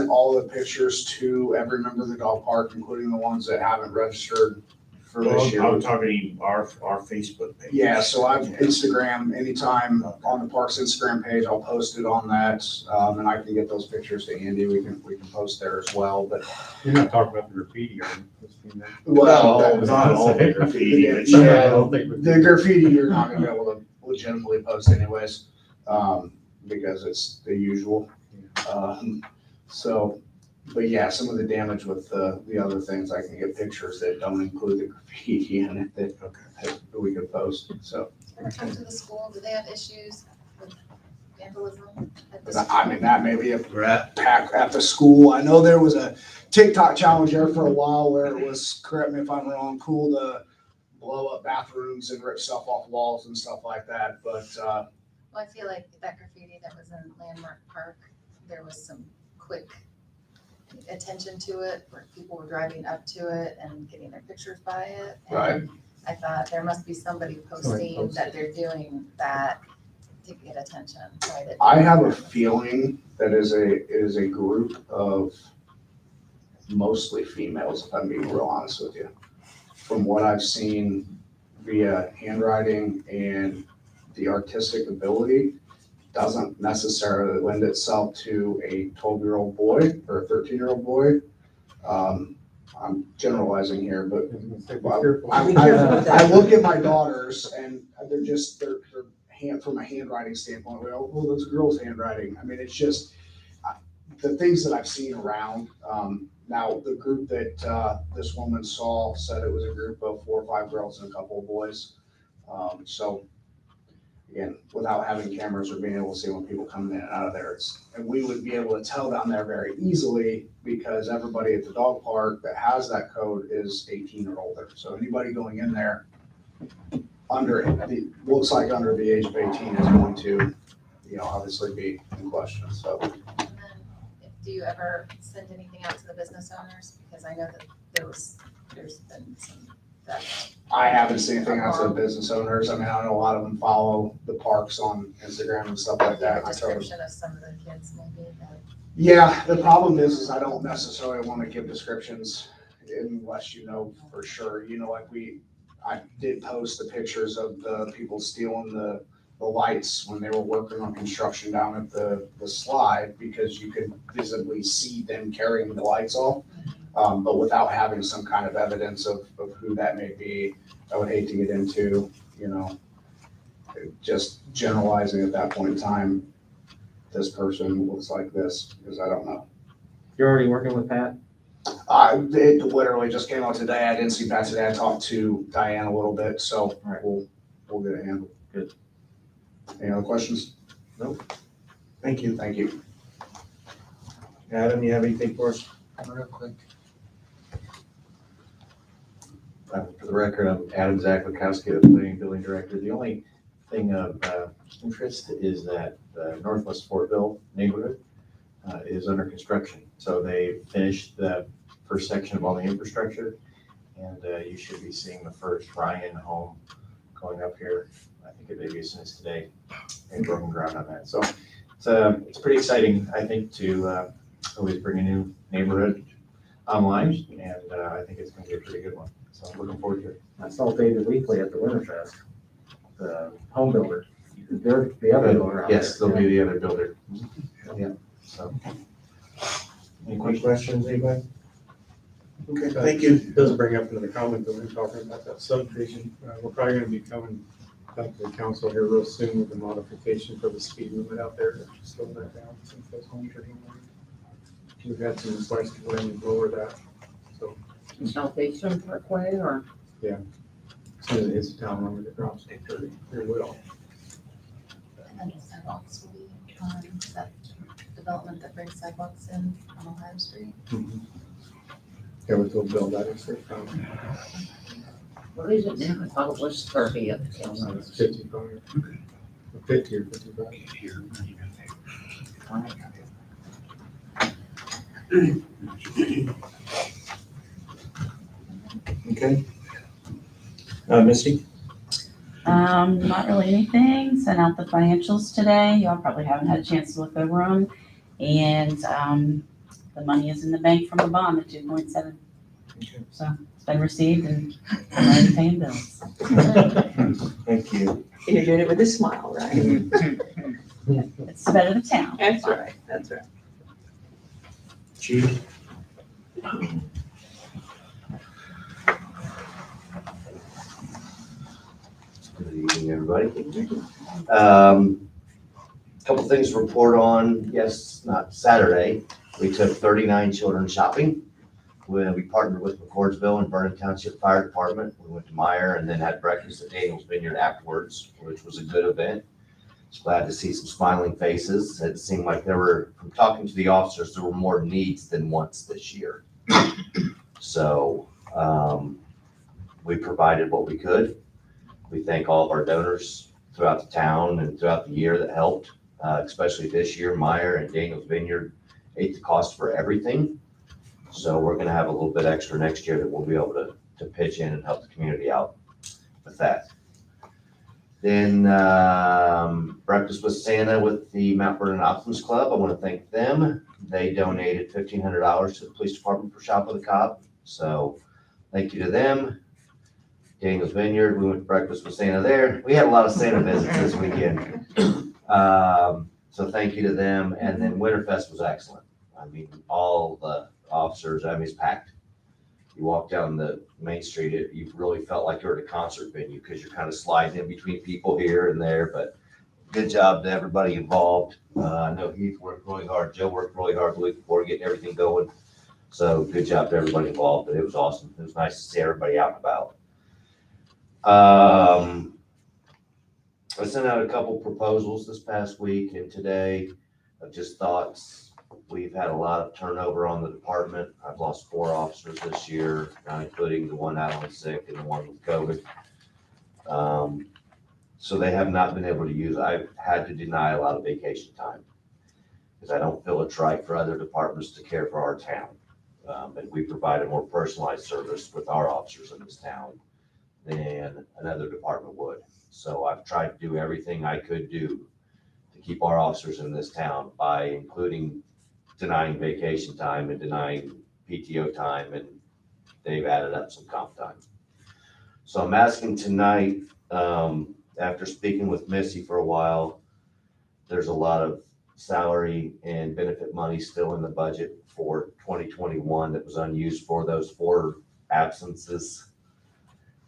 all the pictures to every member of the dog park, including the ones that haven't registered for this year. I'm talking our Facebook page. Yeah, so I've Instagram, anytime on the park's Instagram page, I'll post it on that. And I can get those pictures to Andy. We can post there as well, but. You're not talking about the graffiti, are you? Well, Not all the graffiti. Yeah, I don't think we- the graffiti you're not gonna be able to legitimately post anyways, because it's the usual. So, but yeah, some of the damage with the other things, I can get pictures that don't include the graffiti in it that we could post, so. Ever talk to the school? Do they have issues with vandalism at the I mean, school? that may be a pack at the school. I know there was a TikTok challenge there for a while where it was, correct me if I'm wrong, cool to blow up bathrooms and rip stuff off walls and stuff like that, but, Well, I feel like that graffiti that was in Landmark Park, there was some quick attention to it, where people were driving up to it and getting their pictures by it. And Right. I thought there must be somebody posting that they're doing that to get attention, right? I have a feeling that it is a group of mostly females, if I'm being real honest with you. From what I've seen via handwriting and the artistic ability, doesn't necessarily lend itself to a 12-year-old boy or a 13-year-old boy. I'm generalizing here, but Be careful. I look at my daughters and they're from a handwriting standpoint, well, that's a girl's handwriting. I mean, it's just the things that I've seen around. Now, the group that this woman saw said it was a group of 4 or 5 girls and a couple of boys. So again, without having cameras or being able to see when people come in and out of there, and we would be able to tell down there very easily because everybody at the dog park that has that code is 18 or older. So anybody going in there looks like under the age of 18 is going to, obviously be in question, so. And then, do you ever send anything out to the business owners? Because I know that there's been some that. I haven't seen anything out to the business owners. I mean, I know a lot of them follow the parks on Instagram and stuff like that. A description of some of the kids maybe that. Yeah, the problem is I don't necessarily want to give descriptions unless you know for sure. I did post the pictures of the people stealing the lights when they were working on construction down at the slide because you could visibly see them carrying the lights off. But without having some kind of evidence of who that may be, I would hate to get into, just generalizing at that point in time, this person looks like this, because I don't know. You're already working with Pat? It literally just came out today. I didn't see Pat today. I talked to Diane a little bit, so we'll get it handled. Good. Any other questions? Nope. Thank you. Thank you. Adam, you have anything for us? Real quick. For the record, I'm Adam Zaklikowski, the planning building director. The only thing of interest is that the Northwest Fortville neighborhood is under construction. So they finished the first section of all the infrastructure, and you should be seeing the first Ryan home going up here. I think it may be as soon as today, and broken ground on that. So it's pretty exciting, I think, to always bring a new neighborhood online, and I think it's going to be a pretty good one. So I'm looking forward to it. I saw David Weekly at the Winterfest, the home builder. They're the other builder out there. Yes, they'll be the other builder. Yeah, so. Any questions, anybody? Okay, thank you. It doesn't bring up another comment, but we're talking about that subdivision. We're probably gonna be coming back to the council here real soon with a modification for the speed limit out there. Just slow that down since those homes are going. We've had some requests to go in and lower that, so. Southeastern Parkway or? Yeah. As soon as it hits the town limit, it drops to 30. It will. And then the sidewalks will be on that development that brings sidewalks in on Ohio Street. Yeah, we'll build that extra. What is it now? I thought it was 30 at the town limit. 55. 50 or 55. Okay. Misty? Not really anything. Sent out the financials today. Y'all probably haven't had a chance to look over them. And the money is in the bank from the bond, the 2.7. Okay. So it's been received and I'm already paying bills. Thank you. And you're doing it with a smile, right? It's better than town. That's right, that's right. Chief? Good evening, everybody. Couple things to report on. Yes, not Saturday. We took 39 children shopping. We partnered with McCordsville and Vernon Township Fire Department. We went to Meyer and then had breakfast at Daniel's Vineyard afterwards, which was a good event. Just glad to see some smiling faces. It seemed like from talking to the officers, there were more needs than wants this year. So we provided what we could. We thank all of our donors throughout the town and throughout the year that helped, especially this year. Meyer and Daniel's Vineyard ate the cost for everything. So we're going to have a little bit extra next year that we'll be able to pitch in and help the community out with that. Then breakfast with Santa with the Mount Vernon Optimist Club. I want to thank them. They donated $1,500 to the police department for Shop with a Cop. So thank you to them. Daniel's Vineyard, we went to breakfast with Santa there. We had a lot of Santa visits this weekend. So thank you to them. And then Winterfest was excellent. I mean, all the officers, I mean, it's packed. You walk down the main street, you really felt like you're at a concert venue because you're kind of sliding in between people here and there, but good job to everybody involved. I know Heath worked really hard. Joe worked really hard the week before getting everything going. So good job to everybody involved, but it was awesome. It was nice to see everybody out and about. I sent out a couple proposals this past week and today of just thoughts. We've had a lot of turnover on the department. I've lost 4 officers this year, not including the one out on sick and the one with COVID. So they have not been able to use, I've had to deny a lot of vacation time because I don't feel it's right for other departments to care for our town. And we provide a more personalized service with our officers in this town than another department would. So I've tried to do everything I could do to keep our officers in this town by including denying vacation time and denying PTO time, and they've added up some comp time. So I'm asking tonight, after speaking with Missy for a while, there's a lot of salary and benefit money still in the budget for 2021 that was unused for those 4 absences.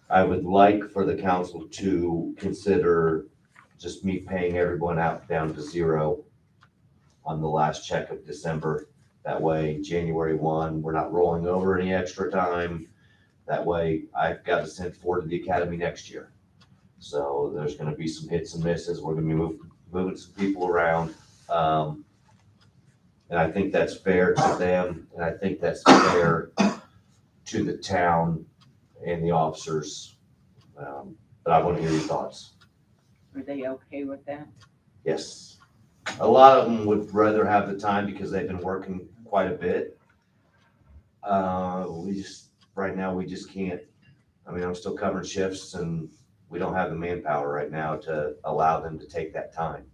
I would like for the council to consider just me paying everyone out down to 0 on the last check of December. That way, January 1, we're not rolling over any extra time. That way, I've got to send 4 to the academy next year. So there's going to be some hits and misses. We're going to be moving some people around. And I think that's fair to them. And I think that's fair to the town and the officers. But I want to hear your thoughts. Are they okay with that? Yes. A lot of them would rather have the time because they've been working quite a bit. Right now, we just can't. I mean, I'm still covering shifts and we don't have the manpower right now to allow them to take that time.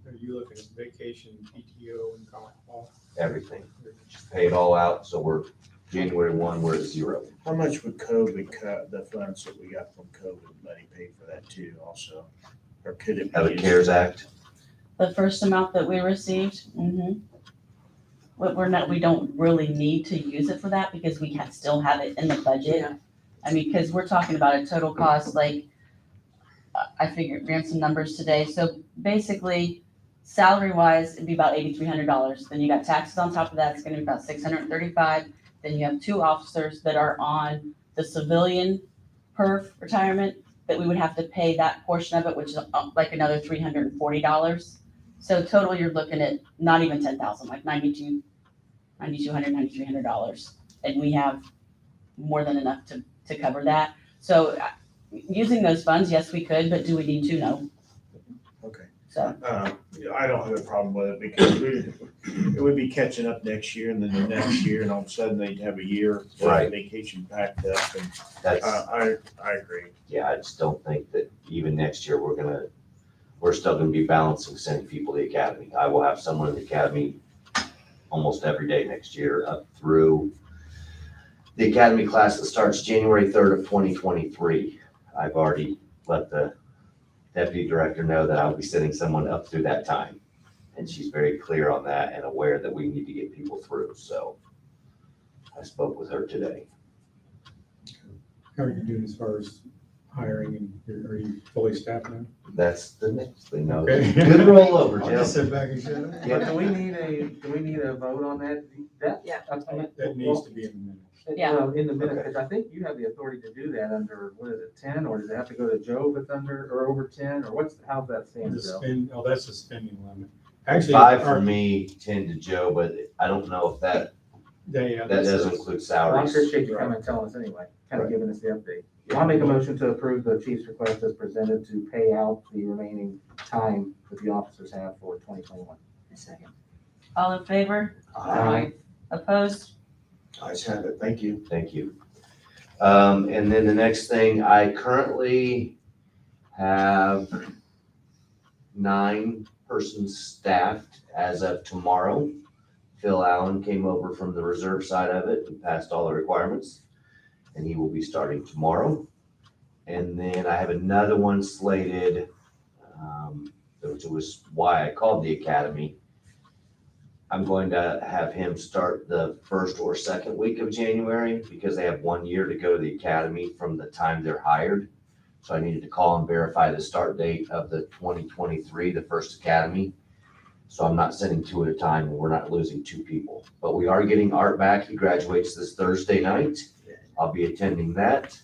Are you looking at vacation, PTO, and comp off? Everything. Just pay it all out. So we're January 1, we're at 0. How much would COVID cut the funds that we got from COVID money pay for that too also? Or could it Have be? a CARES Act. The first amount that we received, we don't really need to use it for that because we can still have it in the budget. Yeah. I mean, because we're talking about a total cost, like, I ran some numbers today. So basically, salary-wise, it'd be about $8,300. Then you got taxes on top of that, it's gonna be about $635. Then you have 2 officers that are on the civilian perf retirement, that we would have to pay that portion of it, which is like another $340. So total, you're looking at not even 10,000, like $9,200, $9,300. And we have more than enough to cover that. So using those funds, yes, we could, but do we need to? No. Okay. So, I don't have a problem with it because it would be catching up next year and then the next year and all of a sudden they'd have a year Right. vacation packed up and That's, I agree. yeah, I just don't think that even next year, we're still gonna be balancing sending people to the academy. I will have someone in the academy almost every day next year up through The academy class that starts January 3rd of 2023. I've already let the deputy director know that I'll be sending someone up through that time. And she's very clear on that and aware that we need to get people through, so I spoke with her today. How are you doing as far as hiring, and are you fully staffed now? That's the next thing, no, Okay. good rollover, I'll Jim. just sit back and shut up. Yeah. Do we need a vote on that? Yeah. That needs to be in the minutes. Yeah. In the minute, because I think you have the authority to do that under, what is it, 10, or does it have to go to Joe if it's under, or over 10, or how's that stand, Joe? That's a spending limit. Actually, 5 for me, 10 to Joe, but I don't know if that that doesn't include Well, I salaries. appreciate you coming and telling us anyway, kind of giving us the update. I'll make a motion to approve the chief's request as presented to pay out the remaining time that the officers have for 2021. A second. All in favor? Opposed? Ayes have it, thank you. Thank you. And then the next thing, I currently have 9 persons staffed as of tomorrow. Phil Allen came over from the reserve side of it and passed all the requirements, and he will be starting tomorrow. And then I have another one slated, which was why I called the academy. I'm going to have him start the first or second week of January because they have 1 year to go to the academy from the time they're hired. So I needed to call and verify the start date of the 2023, the first academy. So I'm not sending 2 at a time, and we're not losing 2 people. But we are getting Art back. He graduates this Thursday night. I'll be attending that.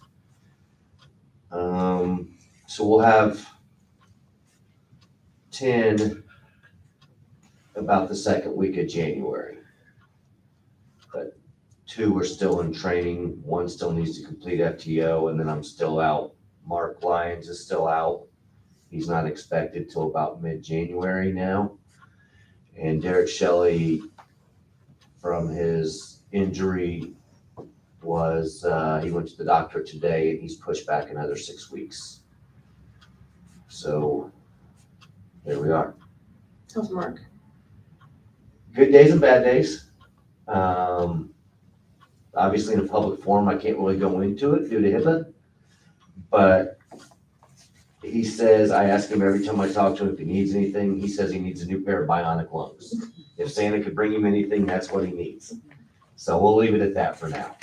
So we'll have 10 about the second week of January. But 2 are still in training. 1 still needs to complete FTO, and then I'm still out. Mark Lyons is still out. He's not expected till about mid-January now. And Derek Shelley, from his injury, he went to the doctor today, and he's pushed back another 6 weeks. So there we are. How's Mark? Good days and bad days. Obviously in a public forum, I can't really go into it due to HIPAA, but he says, I ask him every time I talk to him if he needs anything, he says he needs a new pair of bionic lungs. If Santa could bring him anything, that's what he needs. So we'll leave it at that for now.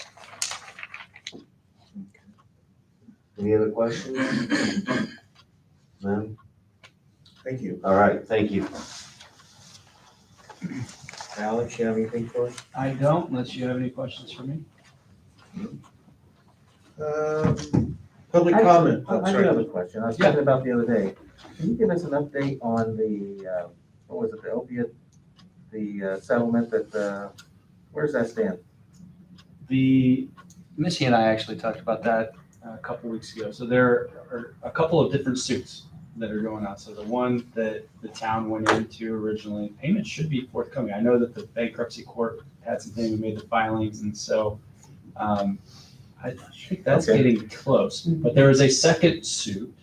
Any other questions? No? Thank you. All right, thank you. Alex, you have anything for us? I don't, unless you have any questions for me. Public comment. I do have a question. I was thinking about the other day. Can you give us an update on the, what was it, the opiate, the settlement that, where's that stand? Missy and I actually talked about that a couple weeks ago. So there are a couple of different suits that are going on. So the one that the town went into originally, payment should be forthcoming. I know that the bankruptcy court had some things, we made the filings, and so I think that's getting close. But there is a second suit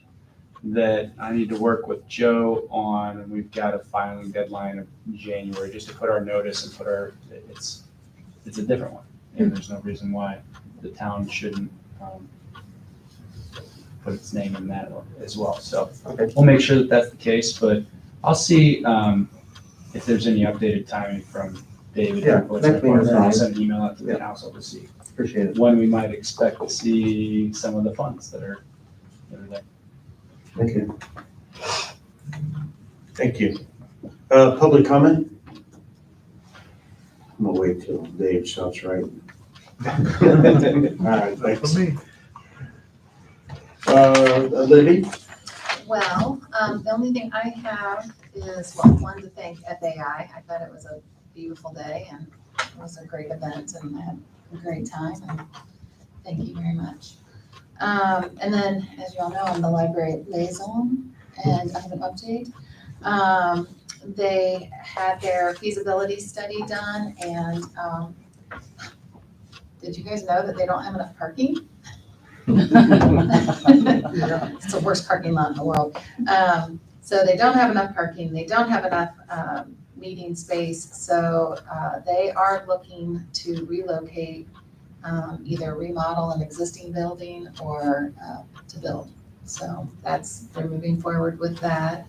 that I need to work with Joe on, and we've got a filing deadline of January just to put our notice and put it's a different one. And there's no reason why the town shouldn't put its name in that as well. So we'll make sure that that's the case, but I'll see if there's any updated timing from David. Yeah, I'll send an email out to the council to see. Appreciate it. When we might expect to see some of the funds that are there. Thank you. Thank you. Public comment? I'm gonna wait till Dave stops writing. All right, thanks. Libby? Well, the only thing I have is, well, one, to thank FAI. I thought it was a beautiful day and it was a great event and I had a great time, and thank you very much. And then, as you all know, I'm the library liaison, and I have an update. They had their feasibility study done, and did you guys know that they don't have enough parking? It's the worst parking lot in the world. So they don't have enough parking. They don't have enough meeting space. So they are looking to relocate either remodel an existing building or to build. So they're moving forward with that.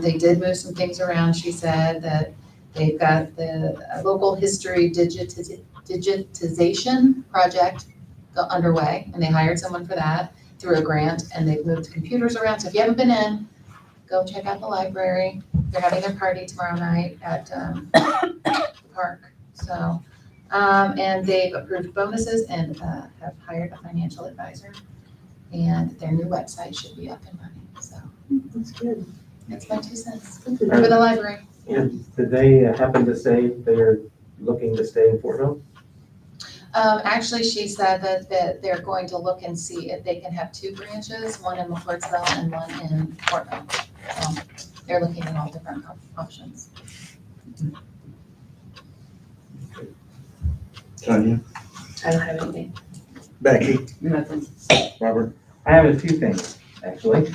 They did move some things around. She said that they've got the local history digitization project underway, and they hired someone for that through a grant, and they've moved computers around. So if you haven't been in, go check out the library. They're having their party tomorrow night at the park. So, and they've approved bonuses and have hired a financial advisor. And their new website should be up and running. So That's good. that's my 2 cents for the library. Did they happen to say they're looking to stay in Fortville? Actually, she said that they're going to look and see if they can have 2 branches, one in McCourtsville and one in Fortville. So they're looking at all different options. Tanya, I don't have anything. Becky, Nothing. Robert. I have a few things, actually.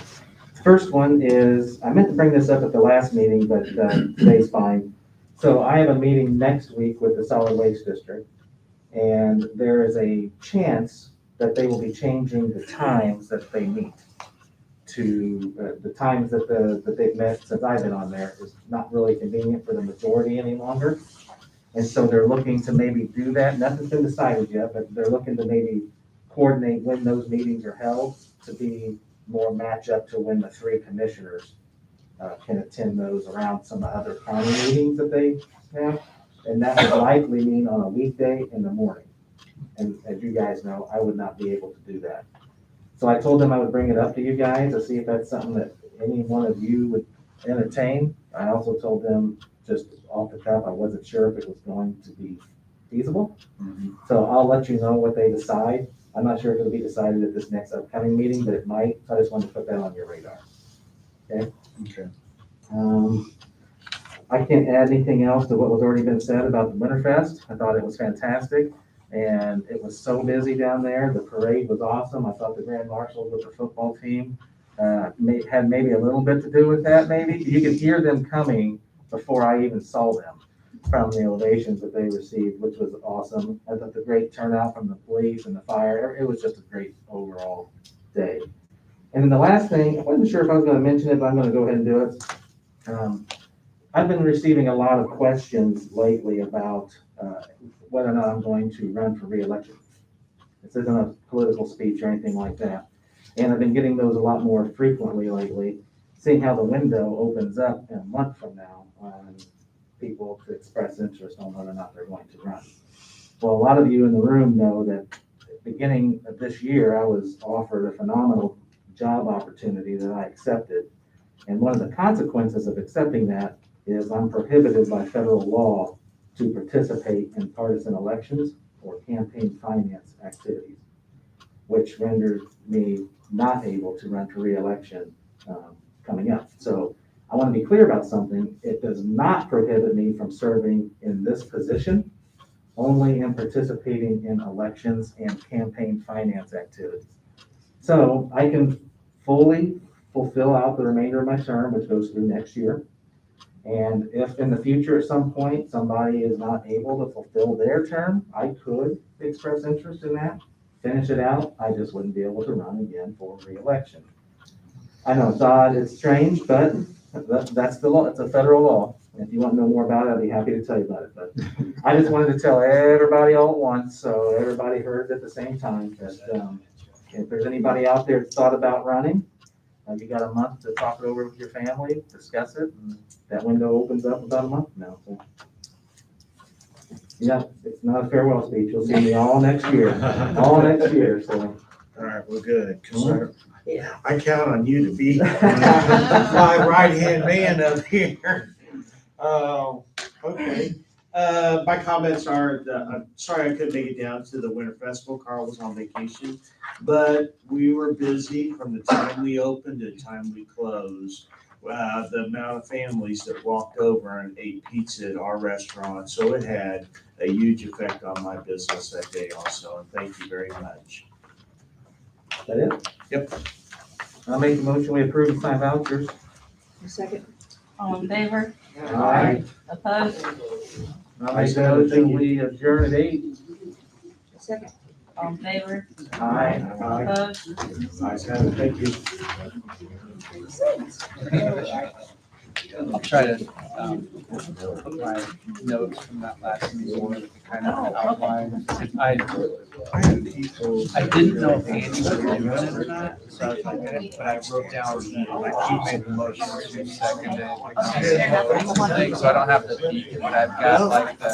First one is, I meant to bring this up at the last meeting, but today's fine. So I have a meeting next week with the Solid Waste District, and there is a chance that they will be changing the times that they meet to, the times that they've met since I've been on there is not really convenient for the majority any longer. And so they're looking to maybe do that. Nothing's been decided yet, but they're looking to maybe coordinate when those meetings are held to be more match up to when the 3 commissioners can attend those around some other county meetings that they have. And that would likely mean on a weekday in the morning. And as you guys know, I would not be able to do that. So I told them I would bring it up to you guys to see if that's something that any one of you would entertain. I also told them just off the cuff, I wasn't sure if it was going to be feasible. So I'll let you know what they decide. I'm not sure if it'll be decided at this next upcoming meeting, but it might. So I just wanted to put that on your radar. Okay? Okay. I can't add anything else to what was already been said about the Winterfest. I thought it was fantastic, and it was so busy down there. The parade was awesome. I thought the Grand Marshals with the football team had maybe a little bit to do with that, maybe. You could hear them coming before I even saw them from the ovations that they received, which was awesome. I thought the great turnout from the police and the fire, it was just a great overall day. And then the last thing, I wasn't sure if I was going to mention it, but I'm going to go ahead and do it. I've been receiving a lot of questions lately about whether or not I'm going to run for re-election. This isn't a political speech or anything like that. And I've been getting those a lot more frequently lately, seeing how the window opens up in a month from now on people to express interest on whether or not they're going to run. Well, a lot of you in the room know that at the beginning of this year, I was offered a phenomenal job opportunity that I accepted. And one of the consequences of accepting that is I'm prohibited by federal law to participate in partisan elections or campaign finance activities, which rendered me not able to run for re-election coming up. So I want to be clear about something. It does not prohibit me from serving in this position, only in participating in elections and campaign finance activities. So I can fully fulfill out the remainder of my term, which goes through next year. And if in the future at some point somebody is not able to fulfill their term, I could express interest in that, finish it out. I just wouldn't be able to run again for re-election. I know it's odd, it's strange, but that's the law. It's a federal law. If you want to know more about it, I'd be happy to tell you about it. But I just wanted to tell everybody all at once, so everybody heard at the same time. That if there's anybody out there that thought about running, you got a month to talk it over with your family, discuss it, and that window opens up about a month from now. So, yeah, it's not a farewell speech. You'll see me all next year, all next year. So, All right, well, good. 'Cause I count on you to be my right-hand man up here. Okay. My comments are, I'm sorry I couldn't make it down to the Winter Festival. Carl was on vacation, but we were busy from the time we opened to the time we closed. The amount of families that walked over and ate pizza at our restaurant, so it had a huge effect on my business that day also, and thank you very much. is that it? Yep. I'll make the motion. We approve and sign vouchers. A second. All in favor? Aye. Opposed? I'll make the motion. We adjourn at 8. Second. All in favor? Aye. Opposed? Ayes have it, thank you. I'll try to put my notes from that last meeting to kind of outline. I didn't know if Andy was doing it or not, so I was like, but I wrote down, like, who made the motion, who seconded it, so I don't have the beat, but I've got like the.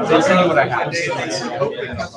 Basically what I have.